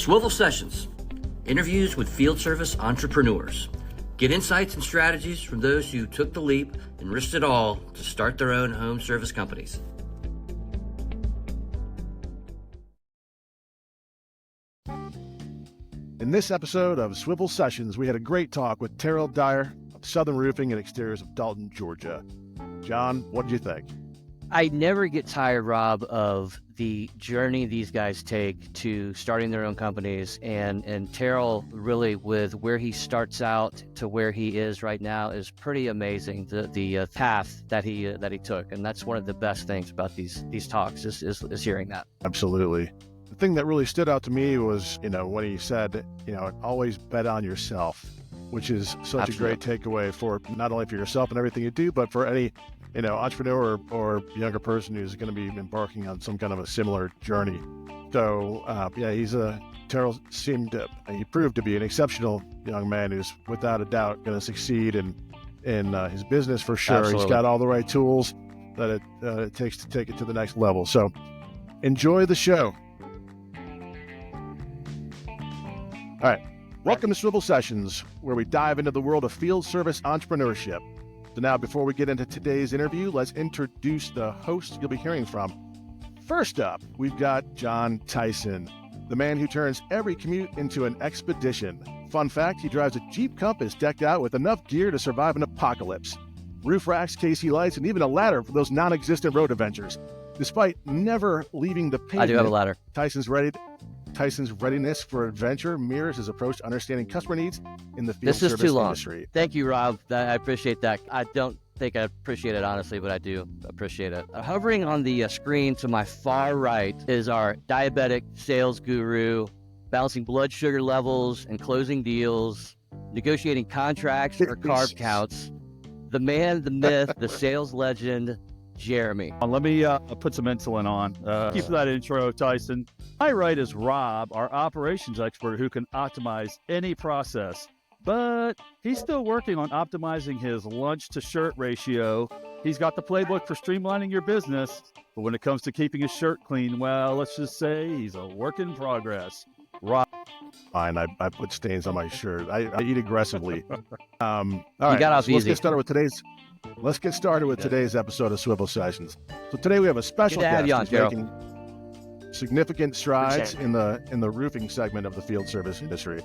Swivl Sessions, interviews with field service entrepreneurs. Get insights and strategies from those who took the leap and risked it all to start their own home service companies. In this episode of Swivl Sessions, we had a great talk with Terrell Dyer of Southern Roofing and Exteriors of Dalton, Georgia. John, what did you think? I never get tired, Rob, of the journey these guys take to starting their own companies, and Terrell really, with where he starts out to where he is right now, is pretty amazing. The path that he took, and that's one of the best things about these talks is hearing that. Absolutely. The thing that really stood out to me was, when he said, always bet on yourself, which is such a great takeaway for not only for yourself and everything you do, but for any entrepreneur or younger person who's going to be embarking on some kind of a similar journey. So, Terrell he proved to be an exceptional young man who's without a doubt going to succeed in his business for sure. Absolutely. He's got all the right tools that it takes to take it to the next level. So enjoy the show. All right. Welcome to Swivl Sessions, where we dive into the world of field service entrepreneurship. So now, before we get into today's interview, let's introduce the host you'll be hearing from. First up, we've got John Tyson, the man who turns every commute into an expedition. Fun fact, he drives a Jeep Compass decked out with enough gear to survive an apocalypse. Roof racks, KC lights, and even a ladder for those non-existent road adventures. Despite never leaving the pavement, I do have a ladder. Tyson's readiness for adventure mirrors his approach to understanding customer needs in the field service industry. Thank you, Rob. I appreciate that. I don't think I appreciate it, honestly, but I do appreciate it. Hovering on the screen to my far right is our diabetic sales guru, balancing blood sugar levels and closing deals, negotiating contracts or carb counts. The man, the myth, the sales legend, Jeremy. Let me put some insulin on. Keep that intro, Tyson. My right is Rob, our operations expert who can optimize any process, but he's still working on optimizing his lunch to shirt ratio. He's got the playbook for streamlining your business, but when it comes to keeping his shirt clean, well, let's just say he's a work in progress. Rob. Fine, I put stains on my shirt. I eat aggressively. All right, you got off easy. Let's get started with today's episode of Swivl Sessions. So today we have a special guest who's making significant strides in the roofing segment of the field service industry.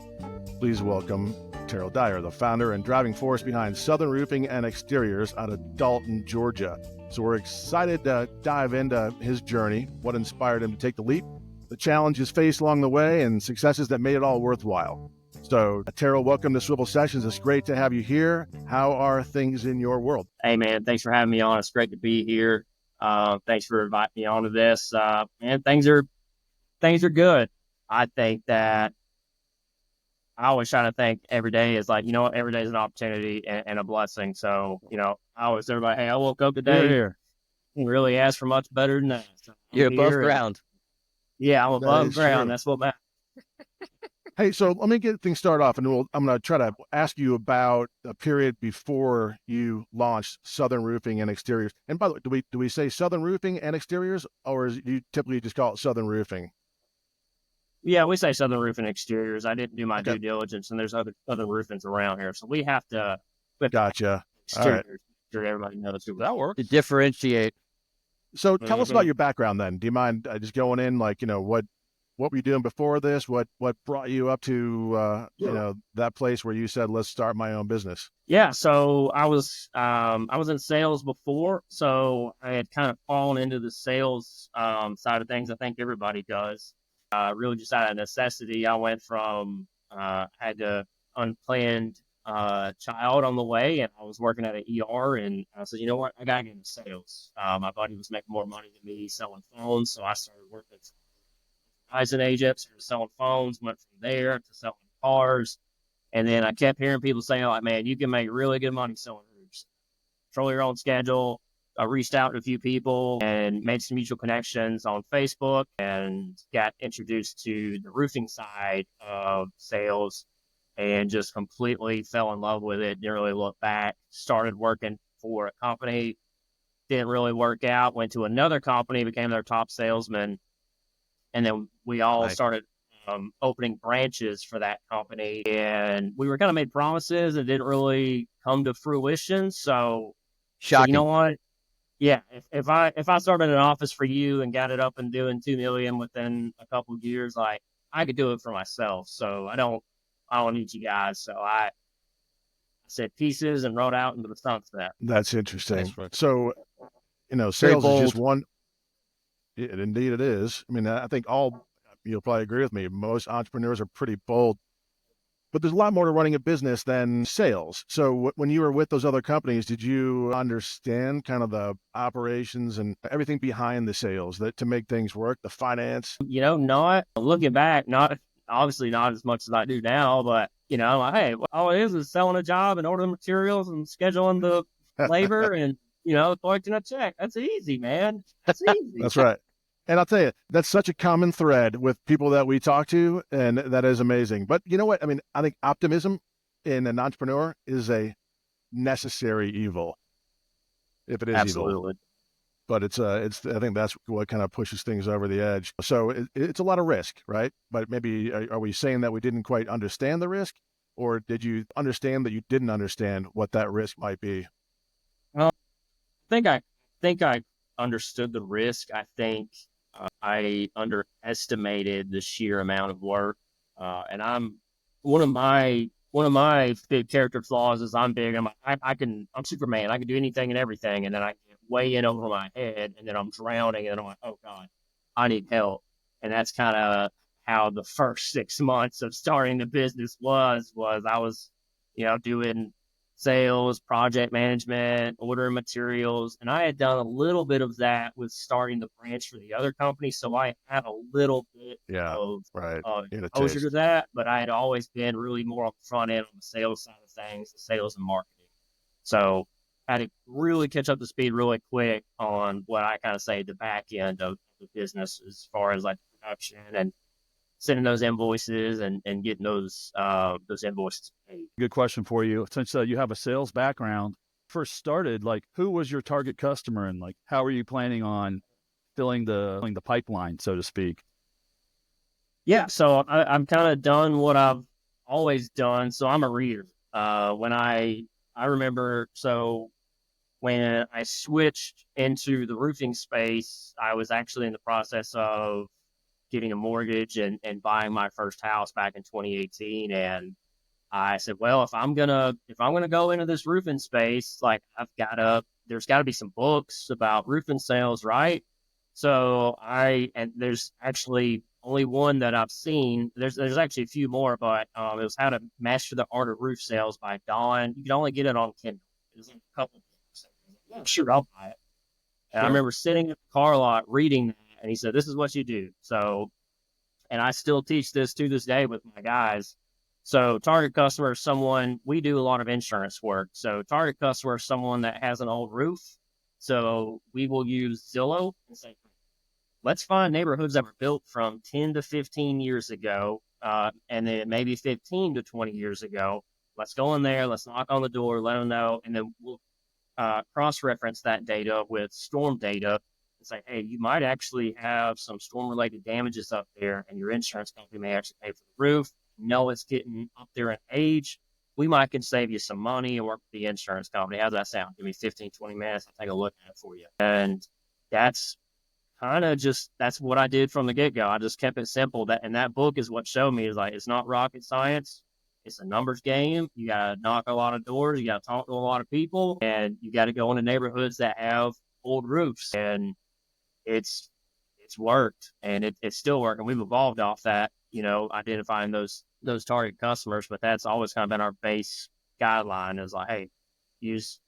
Please welcome Terrell Dyer, the founder and driving force behind Southern Roofing and Exteriors out of Dalton, Georgia. So we're excited to dive into his journey, what inspired him to take the leap, the challenges faced along the way, and successes that made it all worthwhile. So, Terrell, welcome to Swivl Sessions. It's great to have you here. How are things in your world? Hey, man, thanks for having me on. It's great to be here. Thanks for inviting me onto this. Man, things are good. I think that I always try to think every day is like, every day is an opportunity and a blessing. So, I always tell everybody, hey, I woke up today. Here. Really ask for much better than that. So You're above ground. Yeah, I'm above ground. True. That's what matters. Hey, so let me get things started off, and I'm going to try to ask you about a period before you launched Southern Roofing and Exteriors. And by the way, do we say Southern Roofing and Exteriors, or do you typically just call it Southern Roofing? Yeah, we say Southern Roofing Exteriors. I didn't do my due diligence, and there's other roofings around here, so we have to. Gotcha. Exteriors, all right. Sure, everybody knows who That works. To differentiate. So tell us about your background then. Do you mind just going in, what were you doing before this? What brought you up to that place where you said, let's start my own business? Yeah, so I was in sales before, so I had kind of fallen into the sales side of things. I think everybody does. Really just out of necessity. I went from had a unplanned child on the way, and I was working at an ER, and I said, you know what, I gotta get into sales. My buddy was making more money than me selling phones, so I started working as an agent, started selling phones, went from there to selling cars. And then I kept hearing people saying, like, man, you can make really good money selling roofs. Control your own schedule. I reached out to a few people and made some mutual connections on Facebook and got introduced to the roofing side of sales and just completely fell in love with it. Didn't really look back. Started working for a company. Didn't really work out. Went to another company, became their top salesman. And then we all started opening branches for that company, and we were kind of made promises that didn't really come to fruition. So Shocking. you know what? Yeah, if I started an office for you and got it up and doing 2 million within a couple of years, like I could do it for myself. So I don't need you guys. So I said pieces and wrote out into the sunset. That's interesting. Nice. So, sales is just one. Indeed, it is. I mean, I think you'll probably agree with me. Most entrepreneurs are pretty bold, but there's a lot more to running a business than sales. So when you were with those other companies, did you understand kind of the operations and everything behind the sales to make things work, the finance? Not looking back, obviously not as much as I do now, but like, hey, all it is selling a job and ordering materials and scheduling the labor and, collecting a check. That's easy, man. That's easy. That's right. And I'll tell you, that's such a common thread with people that we talk to, and that is amazing. But you know what? I mean, I think optimism in an entrepreneur is a necessary evil, if it is Absolutely. evil. But I think that's what kind of pushes things over the edge. So it's a lot of risk, right? But maybe are we saying that we didn't quite understand the risk, or did you understand that you didn't understand what that risk might be? Well, I think I understood the risk. I think I underestimated the sheer amount of work. And I'm one of my big character flaws is I'm big. I'm Superman. I can do anything and everything. And then I get way in over my head and then I'm drowning and I'm like, oh God, I need help. And that's kind of how the first 6 months of starting the business was I was, doing sales, project management, ordering materials. And I had done a little bit of that with starting the branch for the other company. So I had a little bit of exposure to that, but I had always been really more on the front end on the sales side of things, the sales and marketing. So I had to really catch up to speed really quick on what I kind of say the back end of the business as far as like production and sending those invoices and getting those invoices paid. Good question for you. Since you have a sales background, first started, like who was your target customer and like how are you planning on filling the pipeline, so to speak? Yeah, so I'm kind of done what I've always done. So I'm a reader. When I remember, so when I switched into the roofing space, I was actually in the process of getting a mortgage and buying my first house back in 2018. And I said, well, if I'm gonna go into this roofing space, like there's gotta be some books about roofing sales, right? So there's actually only one that I've seen. There's actually a few more, but it was How to Master the Art of Roof Sales by Don. You can only get it on Kindle. It was like a couple books. Yeah, sure, I'll buy it. And I remember sitting at the car lot reading that, and he said, this is what you do. So, and I still teach this to this day with my guys. So target customer is someone, we do a lot of insurance work. So target customer is someone that has an old roof. So we will use Zillow and say, let's find neighborhoods that were built from 10 to 15 years ago, and then maybe 15 to 20 years ago. Let's go in there, let's knock on the door, let them know, and then we'll cross-reference that data with storm data and say, hey, you might actually have some storm-related damages up there, and your insurance company may actually pay for the roof. Know it's getting up there in age. We might can save you some money and work with the insurance company. How's that sound? Give me 15, 20 minutes. I'll take a look at it for you. And that's that's what I did from the get-go. I just kept it simple. That book is what showed me is like, it's not rocket science. It's a numbers game. You got to knock a lot of doors. You got to talk to a lot of people, and you got to go into neighborhoods that have old roofs. And it's worked, and it's still working. We've evolved off that, identifying those target customers, but that's always kind of been our base guideline is like, hey, use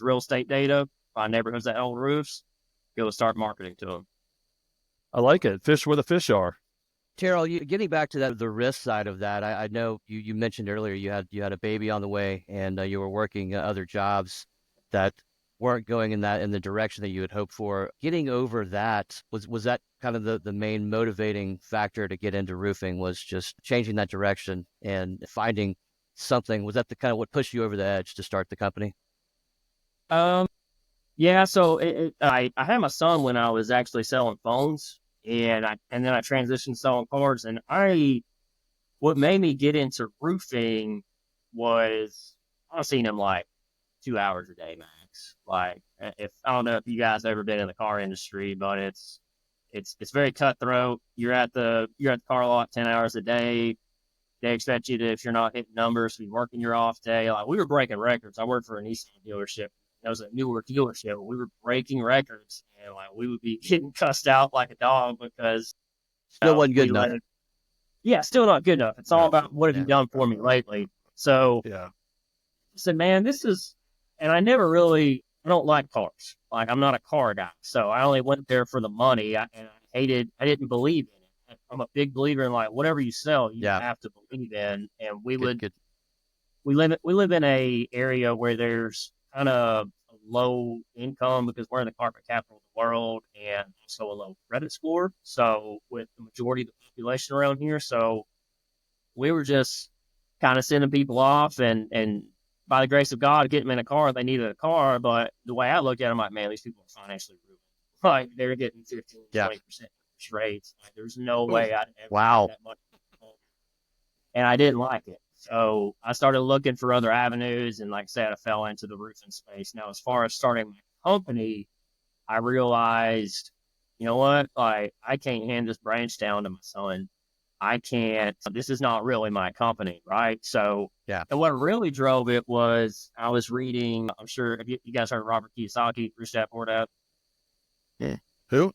real estate data, find neighborhoods that have old roofs, go start marketing to them. I like it. Fish where the fish are. Terrell, getting back to the risk side of that, I know you mentioned earlier you had a baby on the way and you were working other jobs that weren't going in the direction that you had hoped for. Getting over that, was that kind of the main motivating factor to get into roofing, was just changing that direction and finding something? Was that the kind of what pushed you over the edge to start the company? Yeah, so I had my son when I was actually selling phones, and then I transitioned selling cars. And what made me get into roofing was I've seen them like 2 hours a day max. Like, if I don't know if you guys ever been in the car industry, but it's very cutthroat. You're at the car lot 10 hours a day. They expect you to, if you're not hitting numbers, to be working your off day. Like, we were breaking records. I worked for a Nissan dealership. That was a newer dealership. We were breaking records, and like we would be getting cussed out like a dog because Still wasn't good enough. Yeah, still not good enough. It's all about what have you done for me lately. So I said, man, this is, and I don't like cars. Like, I'm not a car guy. So I only went there for the money. I didn't believe in it. I'm a big believer in, like, whatever you sell, you have to believe in. And we live in a area where there's kind of low income because we're in the carpet capital of the world, and also a low credit score. So with the majority of the population around here, so we were just kind of sending people off, and by the grace of God, getting them in a car. They needed a car, but the way I look at them, like, man, these people are financially ruined. Like, they're getting 15, 20% interest rates. Like, there's no way I'd ever get that money. And I didn't like it. So I started looking for other avenues, and like I said, I fell into the roofing space. Now, as far as starting my company, I realized, you know what? Like, I can't hand this branch down to my son. I can't. This is not really my company, right? So, and what really drove it was I was reading. I'm sure if you guys heard of Robert Kiyosaki, Rich Dad Poor Dad. Yeah. Who?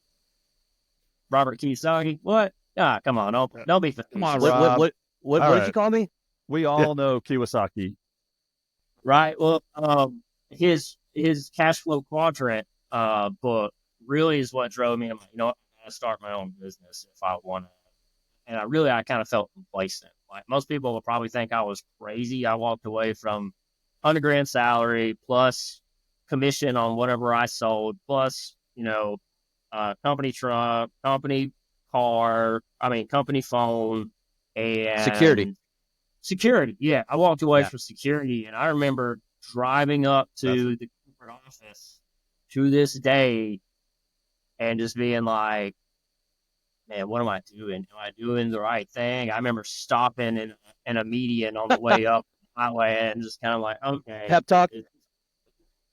Robert Kiyosaki. What? Ah, come on, don't be facetious. Come on, Rob. What did you call me? We all know Kiyosaki, right? Well, his cash flow quadrant book really is what drove me. I'm like, you know what? I'm gonna start my own business if I want to. And I kind of felt complacent. Like, most people would probably think I was crazy. I walked away from $100,000 salary plus commission on whatever I sold, plus, company truck, company car, company phone, and security. Yeah. I walked away from security, and I remember driving up to the corporate office to this day and just being like, man, what am I doing? Am I doing the right thing? I remember stopping in a median on the way up the highway and just kind of like, okay. Pep talk?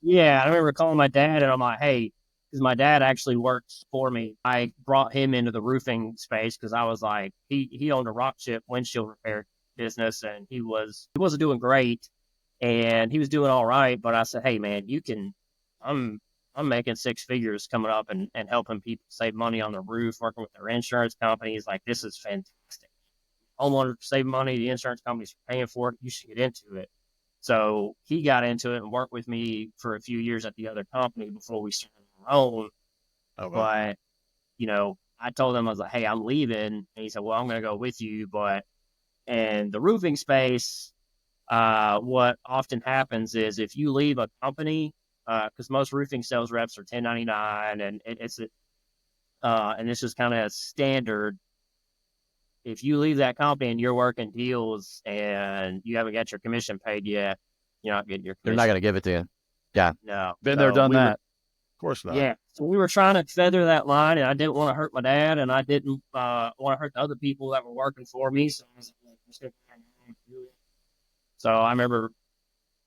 Yeah, I remember calling my dad, and I'm like, hey, because my dad actually works for me. I brought him into the roofing space because I was like, he owned a rock chip windshield repair business, and he wasn't doing great, and he was doing all right. But I said, hey, man, I'm making six figures coming up and helping people save money on the roof, working with their insurance companies. Like, this is fantastic. Homeowners save money, the insurance companies are paying for it. You should get into it. So he got into it and worked with me for a few years at the other company before we started our own. Oh, wow. But, I told him, I was like, hey, I'm leaving. And he said, well, I'm going to go with you. But in the roofing space, what often happens is if you leave a company, because most roofing sales reps are 1099, and and this is kind of a standard. If you leave that company and you're working deals and you haven't got your commission paid yet, you're not getting your commission. They're not going to give it to you. Yeah. No. Been there, done that. Of course not. Yeah. So we were trying to feather that line, and I didn't want to hurt my dad, and I didn't want to hurt the other people that were working for me. So I was like, so I remember,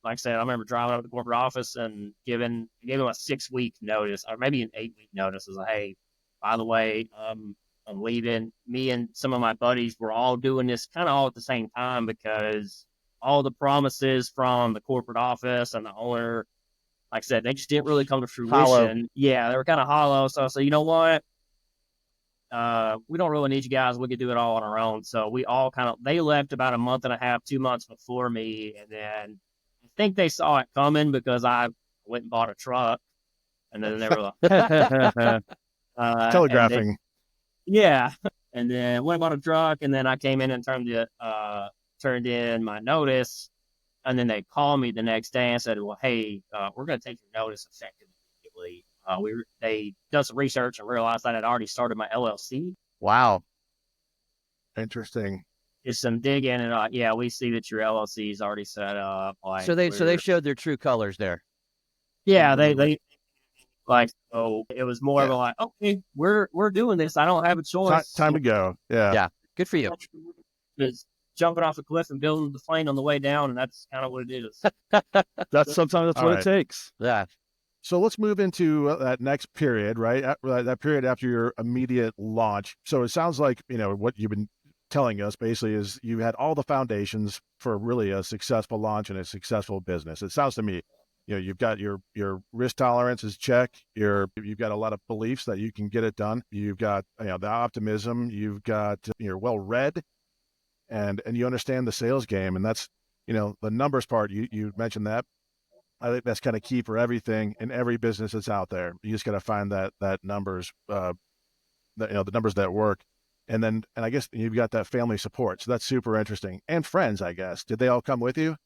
like I said, I remember driving up to the corporate office and giving him a 6-week notice, or maybe an 8-week notice. I was like, hey, by the way, I'm leaving. Me and some of my buddies were all doing this kind of all at the same time because all the promises from the corporate office and the owner, like I said, they just didn't really come to fruition. Hollow. Yeah, they were kind of hollow. So I said, you know what? We don't really need you guys. We could do it all on our own. So we all they left about a month and a half, 2 months before me. And then I think they saw it coming because I went and bought a truck. And then they were like, telegraphing. Yeah. And then went and bought a truck, and then I came in and turned in my notice. And then they called me the next day and said, well, hey, we're going to take your notice effective immediately. They done some research and realized that I'd already started my LLC. Wow. Interesting. Just some digging, and we see that your LLC is already set up. Like, so they showed their true colors there. Yeah, they Like, so it was more of a like, okay, we're doing this. I don't have a choice. Time to go. Yeah. Yeah. Good for you. It's jumping off a cliff and building the plane on the way down, and that's kind of what it is. Sometimes All what right. it takes. Yeah. So let's move into that next period, right? That period after your immediate launch. So it sounds like, what you've been telling us basically is you had all the foundations for really a successful launch and a successful business. It sounds to me, you've got your risk tolerance is check. You've got a lot of beliefs that you can get it done. You've got, the optimism. You've got, you're well read, and you understand the sales game. And that's, the numbers part. You mentioned that. I think that's kind of key for everything in every business that's out there. You just got to find that numbers, the numbers that work. And I guess you've got that family support. So that's super interesting. And friends, I guess. Did they all come with you?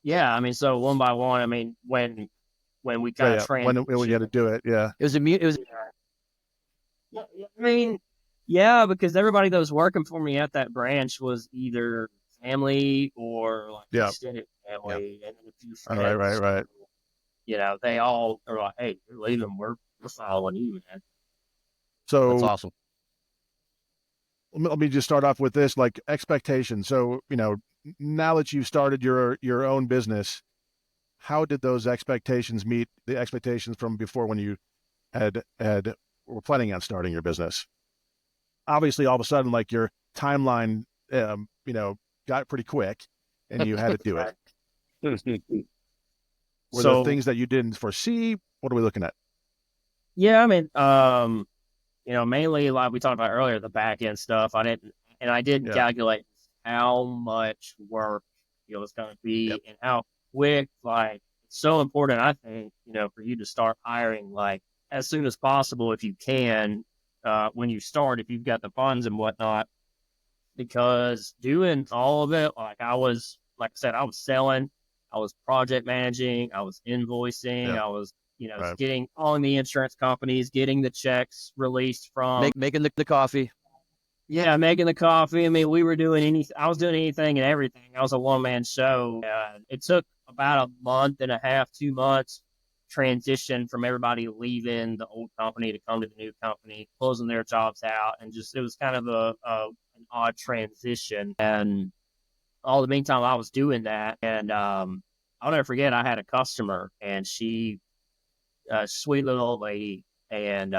Yeah. I mean, so one by one, I mean, when we kind of trained. When you had to do it. Yeah. It was I mean, yeah, because everybody that was working for me at that branch was either family or like extended family and a few friends. Right. They all are like, hey, you're leaving. We're following you, man. So that's awesome. Let me just start off with this, like expectations. So, now that you've started your own business, how did those expectations meet the expectations from before when you were planning on starting your business? Obviously, all of a sudden, like your timeline, got pretty quick, and you had to do it. Were there things that you didn't foresee? What are we looking at? Yeah, I mean, mainly like we talked about earlier, the back end stuff. I didn't calculate how much work it's going to be and how quick. Like, it's so important, I think, for you to start hiring like as soon as possible if you can. When you start, if you've got the funds and whatnot, because doing all of it, like I was selling, I was project managing, I was invoicing, I was, calling the insurance companies, getting the checks released from making the coffee. Yeah, making the coffee. I mean, we were doing anything. I was doing anything and everything. I was a one-man show. It took about a month and a half, 2 months transition from everybody leaving the old company to come to the new company, closing their jobs out, and just it was kind of an odd transition. And all the meantime, I was doing that, and I'll never forget. I had a customer, and she, sweet little old lady, and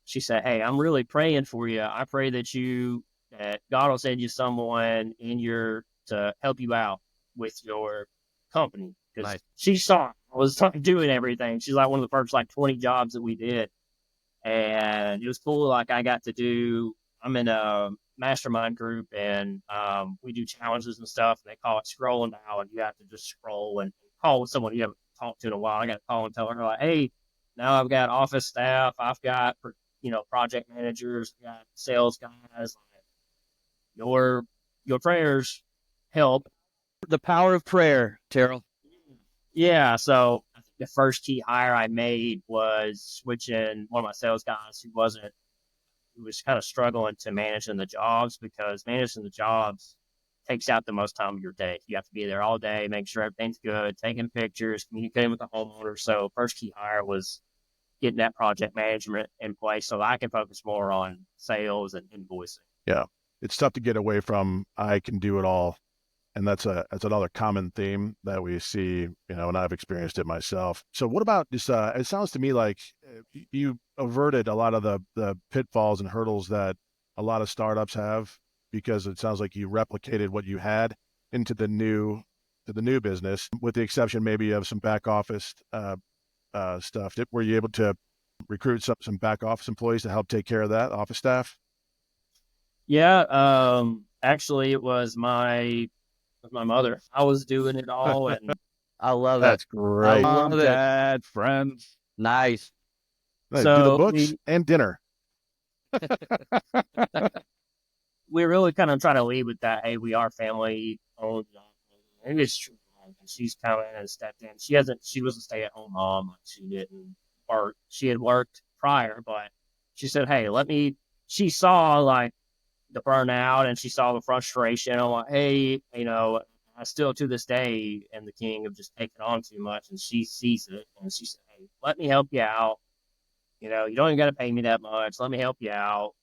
she said, "Hey, I'm really praying for you. I pray that God will send you someone to help you out with your company." Because she saw I was doing everything. She's like one of the first 20 jobs that we did. And it was cool. Like I'm in a mastermind group, and we do challenges and stuff. And they call it scrolling now, and you have to just scroll and call with someone you haven't talked to in a while. I got to call and tell her like, "Hey, now I've got office staff. I've got project managers, got sales guys. Your prayers help." The power of prayer, Terrell. Yeah, so I think the first key hire I made was switching one of my sales guys who was kind of struggling to managing the jobs, because managing the jobs takes out the most time of your day. You have to be there all day, make sure everything's good, taking pictures, communicating with the homeowner. So first key hire was getting that project management in place so I can focus more on sales and invoicing. Yeah. It's tough to get away from I can do it all. And that's another common theme that we see, and I've experienced it myself. So what about this? It sounds to me like you averted a lot of the pitfalls and hurdles that a lot of startups have, because it sounds like you replicated what you had into the new business, with the exception maybe of some back office stuff. Were you able to recruit some back office employees to help take care of that, office staff? Yeah, actually, it was my mother. I was doing it all, and I love it. That's great. Mom, dad, friends. Nice. So do the books and dinner. We really kind of try to lead with that. Hey, we are family owned, and it's true. She's come in and stepped in. She was a stay-at-home mom. She didn't work. She had worked prior, but she said, "Hey, she saw the burnout, and she saw the frustration. I'm like, hey, I still to this day am the king of just taking on too much, and she sees it, and she said, hey, let me help you out. You know, you don't even got to pay me that much. Let me help you out.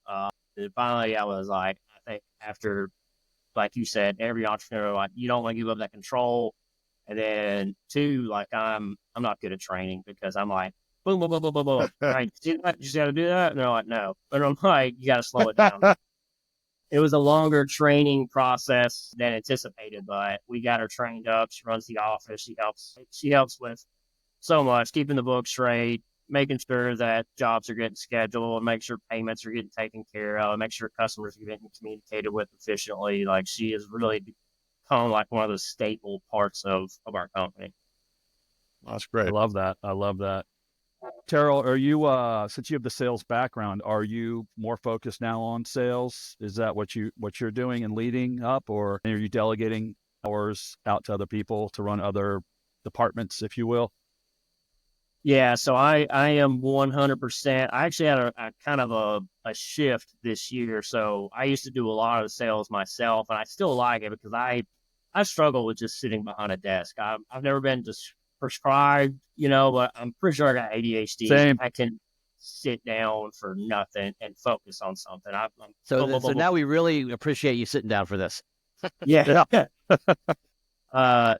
And finally, I was like, I think after, like you said, every entrepreneur, like, you don't want to give up that control. And then two, like, I'm not good at training because I'm like, boom, boom, boom, boom, boom, boom. Right? See that? You just got to do that. And they're like, no. But I'm like, you got to slow it down. It was a longer training process than anticipated, but we got her trained up. She runs the office. She helps with so much, keeping the books straight, making sure that jobs are getting scheduled, make sure payments are getting taken care of, make sure customers are getting communicated with efficiently. Like, she has really become like one of the staple parts of our company. That's great. I love that. I love that. Terrell, are you, since you have the sales background, are you more focused now on sales? Is that what you're doing and leading up, or are you delegating hours out to other people to run other departments, if you will? Yeah, so I am 100%. I actually had a kind of a shift this year. So I used to do a lot of the sales myself, and I still like it because I struggle with just sitting behind a desk. I've never been just prescribed, but I'm pretty sure I got ADHD. Same. I can sit down for nothing and focus on something. So now we really appreciate you sitting down for this. Yeah.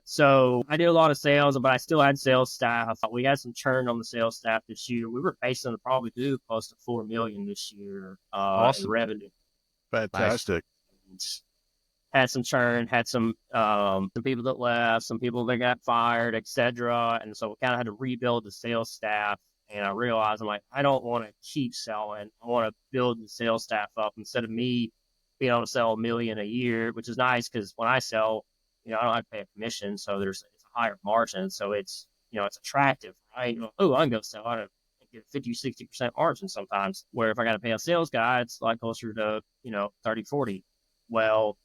So I did a lot of sales, but I still had sales staff. We had some churn on the sales staff this year. We were pacing to probably do close to $4 million this year Awesome. in revenue. Fantastic. Nice. Had some churn, had some people that left, some people that got fired, etc. And so we kind of had to rebuild the sales staff. And I realized, I'm like, I don't want to keep selling. I want to build the sales staff up instead of me being able to sell $1 million a year, which is nice because when I sell, I don't have to pay a commission, so it's a higher margin. So it's attractive, right? Oh, I can go sell. I get 50, 60% margin sometimes, where if I got to pay a sales guy, it's like closer to, 30, 40. Well,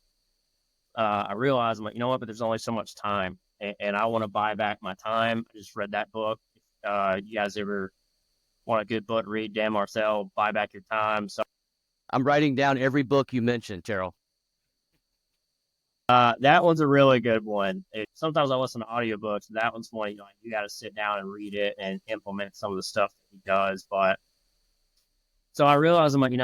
I realized, I'm like, you know what, but there's only so much time, and I want to buy back my time. I just read that book. You guys ever want a good book to read? Dan Marcel, Buy Back Your Time. So I'm writing down every book you mentioned, Terrell. that one's a really good one. Sometimes I listen to audiobooks. That one's one, you got to sit down and read it and implement some of the stuff that he does. But so I realized, I'm like,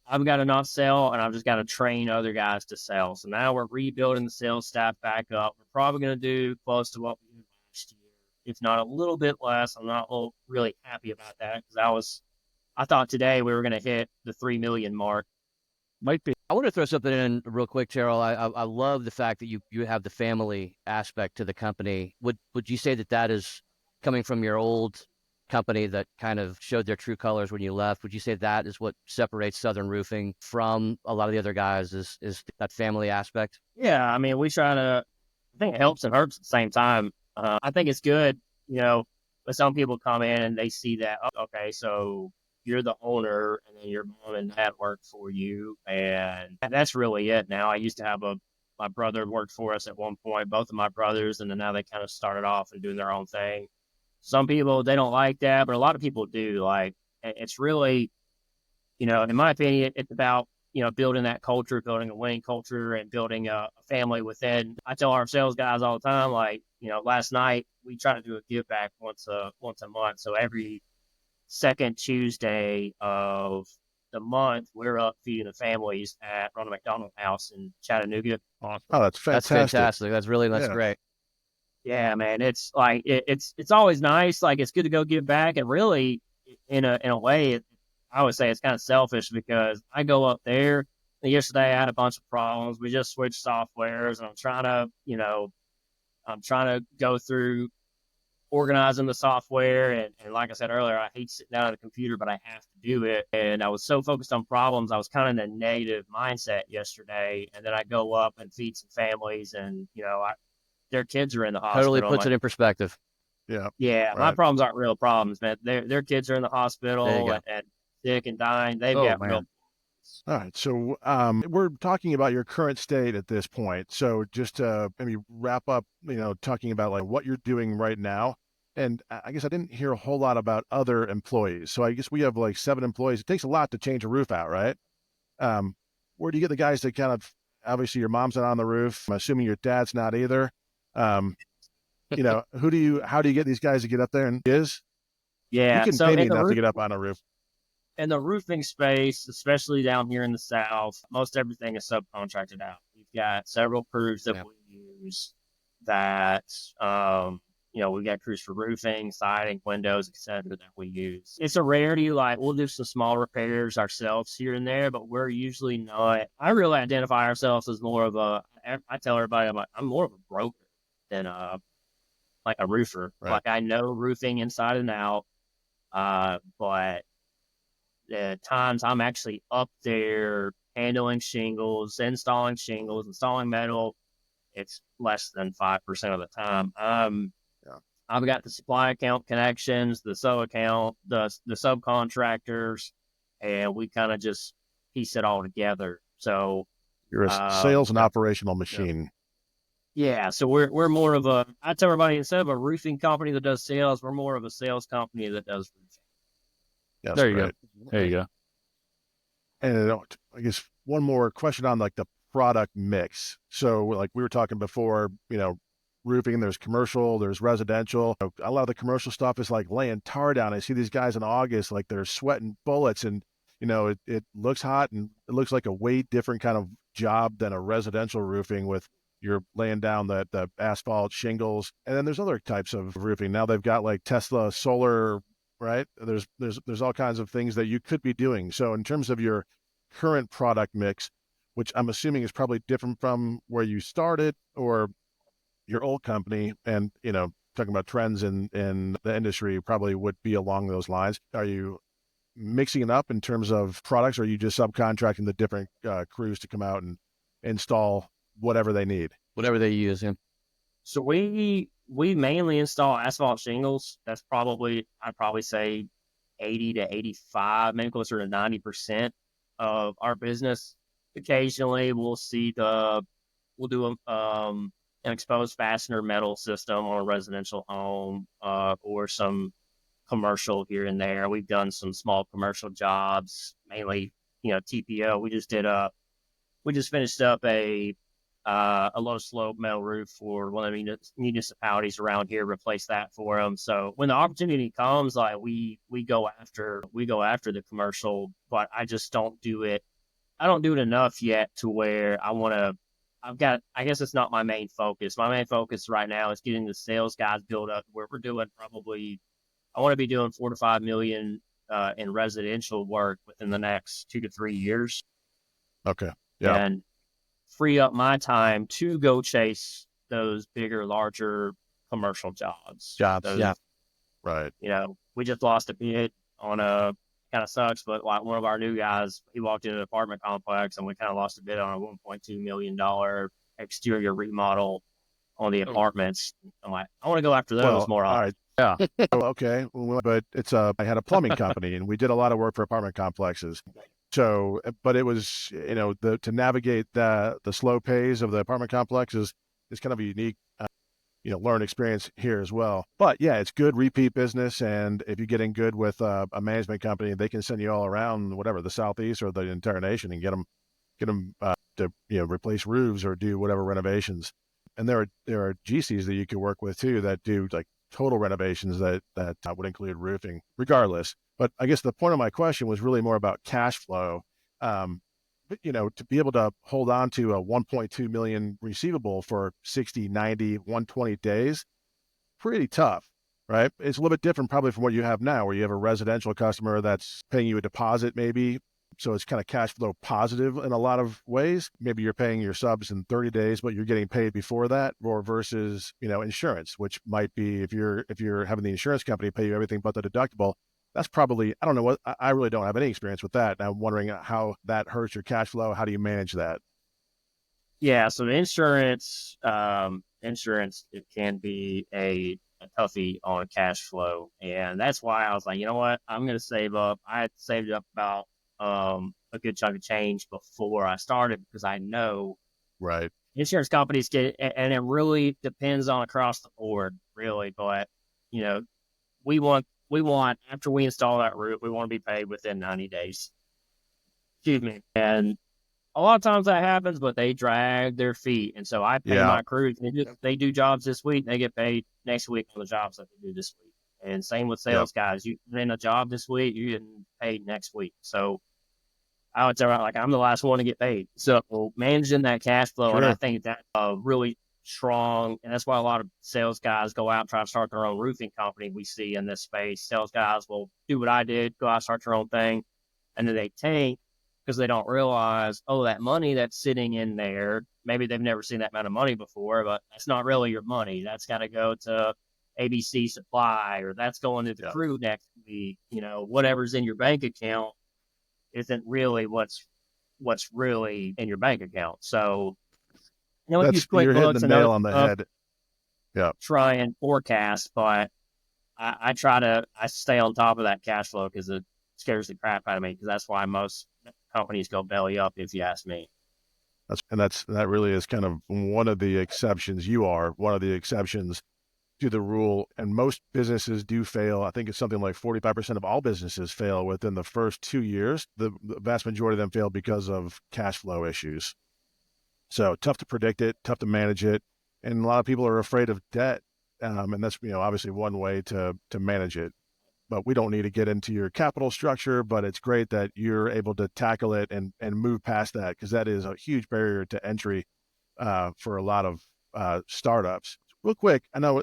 I've got to not sell, and I've just got to train other guys to sell. So now we're rebuilding the sales staff back up. We're probably going to do close to what we did last year, if not a little bit less. I'm not really happy about that because I thought today we were going to hit the 3 million mark. Might be. I want to throw something in real quick, Terrell. I love the fact that you have the family aspect to the company. Would you say that is coming from your old company that kind of showed their true colors when you left? Would you say that is what separates Southern Roofing from a lot of the other guys, is that family aspect? Yeah, I mean, we try to, I think it helps and hurts at the same time. I think it's good, but some people come in and they see that, oh, okay, so you're the owner and then your mom and dad work for you. And that's really it now. I used to have my brother worked for us at one point, both of my brothers, and then now they kind of started off and doing their own thing. Some people, they don't like that, but a lot of people do. Like, it's really, in my opinion, it's about, building that culture, building a winning culture, and building a family within. I tell our sales guys all the time, like, last night we try to do a give back once a month. So every second Tuesday of the month, we're up feeding the families at Ronald McDonald House in Chattanooga. Awesome. Oh, that's fantastic. That's fantastic. That's great. Yeah, man, it's like it's always nice. Like, it's good to go give back, and really, in a way, I would say it's kind of selfish because I go up there. And yesterday, I had a bunch of problems. We just switched softwares, and I'm trying to go through organizing the software. And like I said earlier, I hate sitting down at a computer, but I have to do it. And I was so focused on problems, I was kind of in a negative mindset yesterday. And then I go up and feed some families, and their kids are in the hospital. Totally puts it in perspective. Yeah. Yeah. Right. My problems aren't real problems, man. Their kids are in the hospital and sick and dying. They've got real. All right. So we're talking about your current state at this point. So just to maybe wrap up, talking about like what you're doing right now. And I guess I didn't hear a whole lot about other employees. So I guess we have like 7 employees. It takes a lot to change a roof out, right? Where do you get the guys that kind of, obviously your mom's not on the roof. I'm assuming your dad's not either. How do you get these guys to get up there and is? Yeah. You can So pay me in the enough to roof, get up on a roof. in the roofing space, especially down here in the South, most everything is subcontracted out. We've got several crews that we use that, we've got crews for roofing, siding, windows, etc. that we use. It's a rarity. Like, we'll do some small repairs ourselves here and there, but we're usually not. I really identify ourselves as more of I tell everybody, I'm more of a broker than like a roofer. Right. Like, I know roofing inside and out, but the times I'm actually up there handling shingles, installing metal, it's less than 5% of the time. I've got the supply account connections, the sub account, the subcontractors, and we kind of just piece it all together. So You're a sales and operational machine. Yeah, so we're more of I tell everybody, instead of a roofing company that does sales, we're more of a sales company that does roofing. Yes, there you go. There you go. And I guess one more question on like the product mix. So like we were talking before, roofing, there's commercial, there's residential. A lot of the commercial stuff is like laying tar down. I see these guys in August, like they're sweating bullets, and it looks hot, and it looks like a way different kind of job than a residential roofing with you're laying down the asphalt shingles. And then there's other types of roofing. Now they've got like Tesla solar, right? There's all kinds of things that you could be doing. So in terms of your current product mix, which I'm assuming is probably different from where you started or your old company, and talking about trends in the industry probably would be along those lines. Are you mixing it up in terms of products, or are you just subcontracting the different crews to come out and install whatever they need? Whatever they use, yeah. So we mainly install asphalt shingles. That's I'd probably say 80 to 85, maybe closer to 90% of our business. Occasionally we'll do an exposed fastener metal system on a residential home, or some commercial here and there. We've done some small commercial jobs, mainly, TPO. We just finished up a low slope metal roof for one of the municipalities around here, replace that for them. So when the opportunity comes, like we go after the commercial, but I just don't do it. I don't do it enough yet to where I guess it's not my main focus. My main focus right now is getting the sales guys built up where we're doing I want to be doing 4 to 5 million in residential work within the next 2 to 3 years. Okay. Yeah. And free up my time to go chase those bigger, larger commercial jobs. Yeah. Right. We just lost a bid on kind of sucks, but like one of our new guys, he walked into an apartment complex and we kind of lost a bid on a $1.2 million exterior remodel on the apartments. I'm like, I want to go after those more often. All right. Yeah. Okay. But I had a plumbing company and we did a lot of work for apartment complexes. So, but it was, to navigate the slow pace of the apartment complexes is kind of a unique, learn experience here as well. But yeah, it's good repeat business. And if you get in good with a management company, they can send you all around whatever, the Southeast or the entire nation, and get them to, replace roofs or do whatever renovations. And there are GCs that you can work with too, that do like total renovations that would include roofing regardless. But I guess the point of my question was really more about cash flow. But, to be able to hold on to a 1.2 million receivable for 60, 90, 120 days, pretty tough, right? It's a little bit different probably from what you have now, where you have a residential customer that's paying you a deposit maybe. So it's kind of cash flow positive in a lot of ways. Maybe you're paying your subs in 30 days, but you're getting paid before that, or versus, insurance, which might be if you're having the insurance company pay you everything but the deductible. That's probably, I don't know what, I really don't have any experience with that. And I'm wondering how that hurts your cash flow. How do you manage that? Yeah. So the insurance, it can be a toughie on cash flow. And that's why I was like, you know what, I'm going to save up. I had saved up about a good chunk of change before I started, because I know right, insurance companies get, and it really depends on across the board, really. But, we want after we install that roof, we want to be paid within 90 days. Excuse me. And a lot of times that happens, but they drag their feet. And so I pay my crew. They do jobs this week. They get paid next week on the jobs that they do this week. And same with sales guys. You get in a job this week, you're getting paid next week. So I would say, like, I'm the last one to get paid. So managing that cash flow, and I think that's really strong. And that's why a lot of sales guys go out and try to start their own roofing company. We see in this space, sales guys will do what I did, go out and start their own thing, and then they tank because they don't realize, that money that's sitting in there, maybe they've never seen that amount of money before, but that's not really your money. That's got to go to ABC Supply, or that's going to the crew next week. Whatever's in your bank account isn't really what's really in your bank account. So, if you you're hitting the nail on the head. Yeah. Try and forecast, but I stay on top of that cash flow because it scares the crap out of me, because that's why most companies go belly up, if you ask me. That really is kind of one of the exceptions. You are one of the exceptions to the rule, and most businesses do fail. I think it's something like 45% of all businesses fail within the first 2 years. The vast majority of them fail because of cash flow issues. So tough to predict it, tough to manage it, and a lot of people are afraid of debt, and that's obviously one way to manage it. But we don't need to get into your capital structure, but it's great that you're able to tackle it and move past that, because that is a huge barrier to entry for a lot of startups. Real quick, I know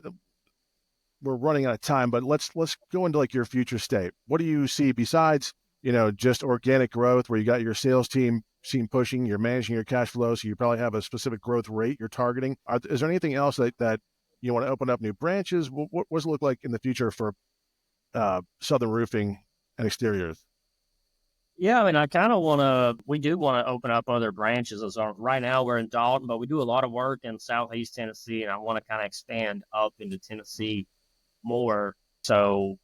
we're running out of time, but let's go into like your future state. What do you see besides just organic growth, where you got your sales team pushing, you're managing your cash flow, so you probably have a specific growth rate you're targeting? Is there anything else that you want to open up new branches? What does it look like in the future for Southern Roofing and Exteriors? Yeah, I kind of we do want to open up other branches. So right now we're in Dalton, but we do a lot of work in Southeast Tennessee, and I want to kind of expand up into Tennessee more. So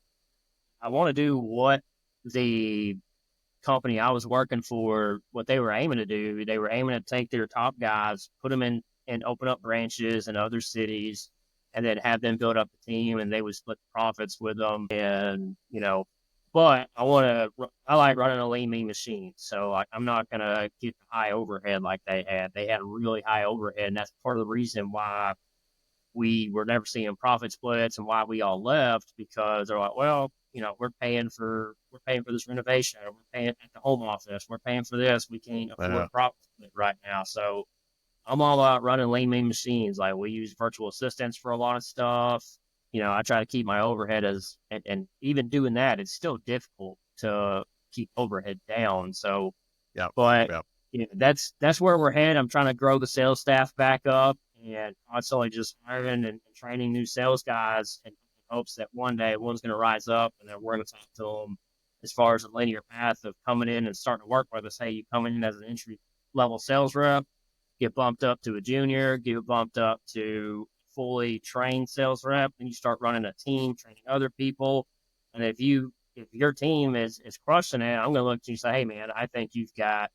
I want to do what the company I was working for, what they were aiming to do. They were aiming to take their top guys, put them in and open up branches in other cities, and then have them build up a team, and they would split the profits with them. And, but I like running a lean mean machine. So I'm not going to get the high overhead like they had. They had really high overhead, and that's part of the reason why we were never seeing profit splits and why we all left, because they're like, well, we're paying for this renovation, or we're paying at the home office, we're paying for this, we can't afford a profit split right now. So I'm all about running lean mean machines. Like, we use virtual assistants for a lot of stuff. I try to keep my overhead and even doing that, it's still difficult to keep overhead down. So, that's where we're headed. I'm trying to grow the sales staff back up, and constantly just hiring and training new sales guys in hopes that one day one's going to rise up, and then we're going to talk to them as far as a linear path of coming in and starting to work with us. Hey, you come in as an entry level sales rep, get bumped up to a junior, get bumped up to fully trained sales rep, and you start running a team, training other people. And if your team is crushing it, I'm going to look at you and say, hey man, I think you've got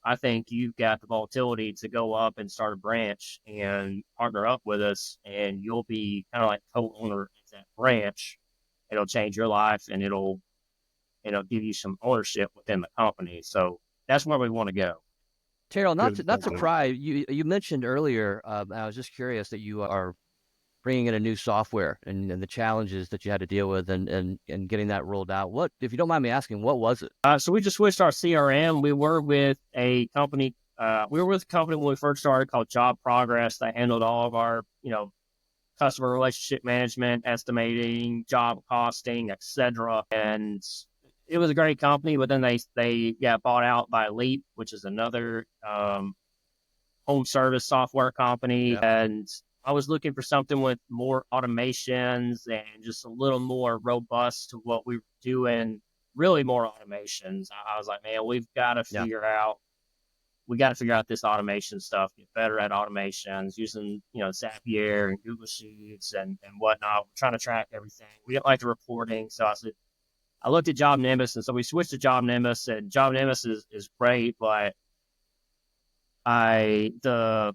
the volatility to go up and start a branch and partner up with us, and you'll be kind of like co-owner of that branch. It'll change your life, and it'll give you some ownership within the company. So that's where we want to go. Terrell, not to pry, you mentioned earlier, I was just curious that you are bringing in a new software and the challenges that you had to deal with and getting that rolled out. What, if you don't mind me asking, what was it? So we just switched our CRM. We were with a company. When we first started, called Job Progress. That handled all of our, customer relationship management, estimating, job costing, etc. And it was a great company, but then they got bought out by Leap, which is another home service software company. Yeah. And I was looking for something with more automations and just a little more robust to what we were doing, really more automations. I was like, man, we've got to figure out this automation stuff, get better at automations, using, Zapier and Google Sheets and whatnot. We're trying to track everything. We don't like the reporting. So I looked at Job Nimbus, and so we switched to Job Nimbus, and Job Nimbus is great, but the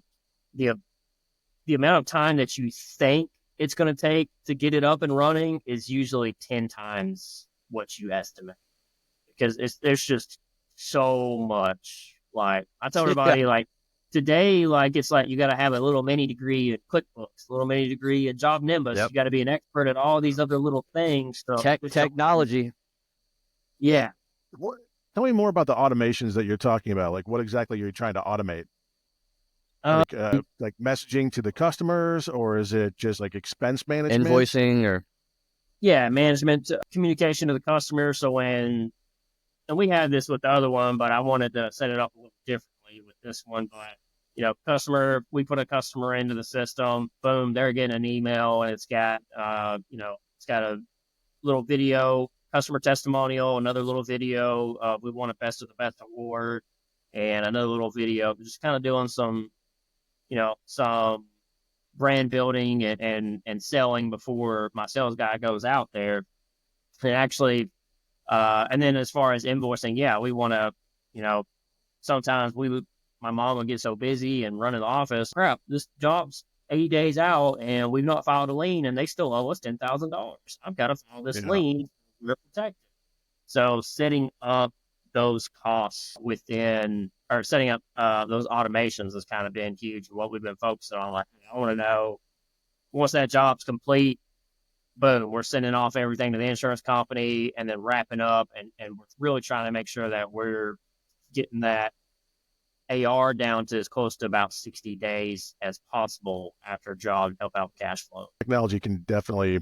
amount of time that you think it's going to take to get it up and running is usually 10 times what you estimate, because there's just so much. Like, I tell everybody, like, today, like, it's like you got to have a little mini degree in QuickBooks, a little mini degree in Job Nimbus. Yep. You got to be an expert at all these other little things. Technology. Yeah. Tell me more about the automations that you're talking about. Like, what exactly you're trying to automate? Like messaging to the customers, or is it just like expense management? Invoicing or... Yeah, management, communication to the customer. So and we had this with the other one, but I wanted to set it up a little differently with this one. But, we put a customer into the system, boom, they're getting an email, and it's got, it's got a little video, customer testimonial, another little video, we won a Best of the Best award, and another little video, just kind of doing some brand building and selling before my sales guy goes out there. And actually, and then as far as invoicing, yeah, we want to, sometimes my mom would get so busy and running the office, crap, this job's 80 days out and we've not filed a lien and they still owe us $10,000. I've got to file this lien. We're protected. So setting up those costs setting up those automations has kind of been huge. What we've been focusing on, like, I want to know once that job's complete, boom, we're sending off everything to the insurance company and then wrapping up. And we're really trying to make sure that we're getting that AR down to as close to about 60 days as possible after a job to help out cash flow. Technology can definitely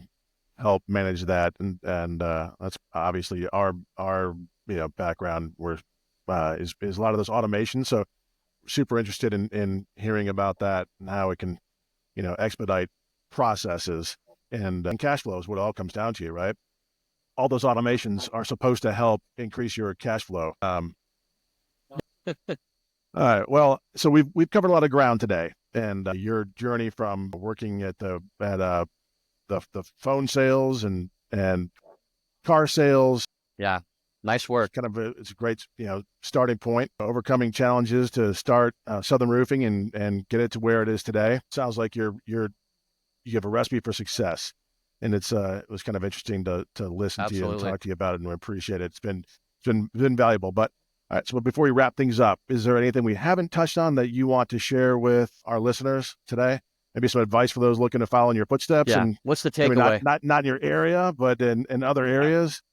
help manage that. And that's obviously our background is a lot of this automation. So super interested in hearing about that and how it can, expedite processes and cash flow is what it all comes down to, right? All those automations are supposed to help increase your cash flow. All right. Well, so we've covered a lot of ground today, and your journey from working at the phone sales and car sales. Yeah. Nice work. It's a great, starting point, overcoming challenges to start Southern Roofing and get it to where it is today. Sounds like you have a recipe for success, and it was kind of interesting to listen Absolutely. to you and talk to you about it, and we appreciate it. It's been valuable. But all right, so before we wrap things up, is there anything we haven't touched on that you want to share with our listeners today? Maybe some advice for those looking to follow in your footsteps. Yeah. And what's the takeaway? Not in your area, but in other areas.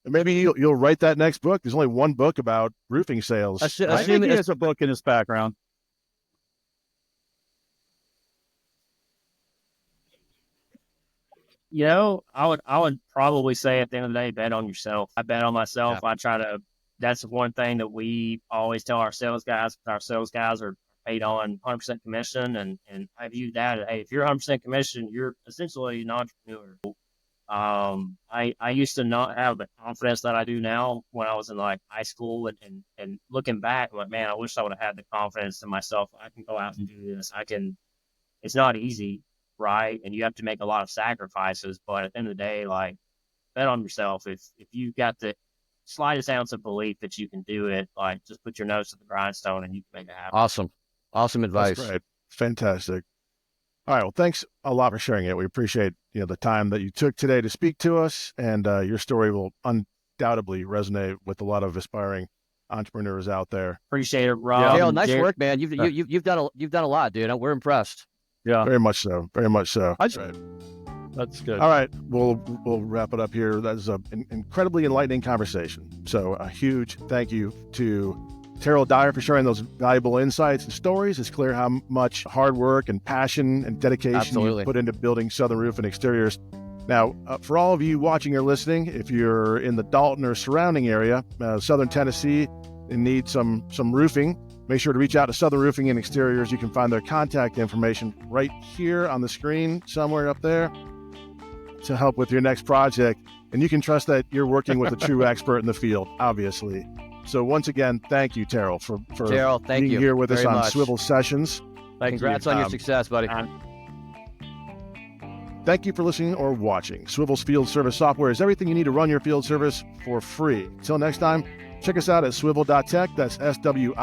And maybe you'll write that next book. There's only one book about roofing sales. I think he has a book in his background. I would probably say at the end of the day, bet on yourself. I bet on myself. Yeah. That's one thing that we always tell our sales guys. Our sales guys are paid on 100% commission. And I view that, hey, if you're 100% commission, you're essentially an entrepreneur. I used to not have the confidence that I do now when I was in like high school and looking back, I'm like, man, I wish I would have had the confidence in myself. I can go out and do this. It's not easy, right? And you have to make a lot of sacrifices, but at the end of the day, like, bet on yourself. If you got the slightest ounce of belief that you can do it, like, just put your nose to the grindstone and you can make it happen. Awesome advice. That's great. Fantastic. All right. Well, thanks a lot for sharing it. We appreciate the time that you took today to speak to us, and your story will undoubtedly resonate with a lot of aspiring entrepreneurs out there. Appreciate it, Rob. Yeah, nice work, man. You've done a lot, dude. We're impressed. Yeah, very much so. Very much so. That's good. All right, we'll wrap it up here. That is an incredibly enlightening conversation. So a huge thank you to Terrell Dyer for sharing those valuable insights and stories. It's clear how much hard work and passion and dedication you put into building Southern Roof and Exteriors. Now, for all of you watching or listening, if you're in the Dalton or surrounding area, Southern Tennessee, and need some roofing, make sure to reach out to Southern Roofing and Exteriors. You can find their contact information right here on the screen, somewhere up there, to help with your next project. And you can trust that you're working with a true expert in the field, obviously. So once again, thank you, Terrell, for being here with us on Swivl Sessions. Congrats on your success, buddy. Thank you for listening or watching. Swivl's field service software is everything you need to run your field service for free. Until next time, check us out at swivl.tech. That's SWIVL.tech.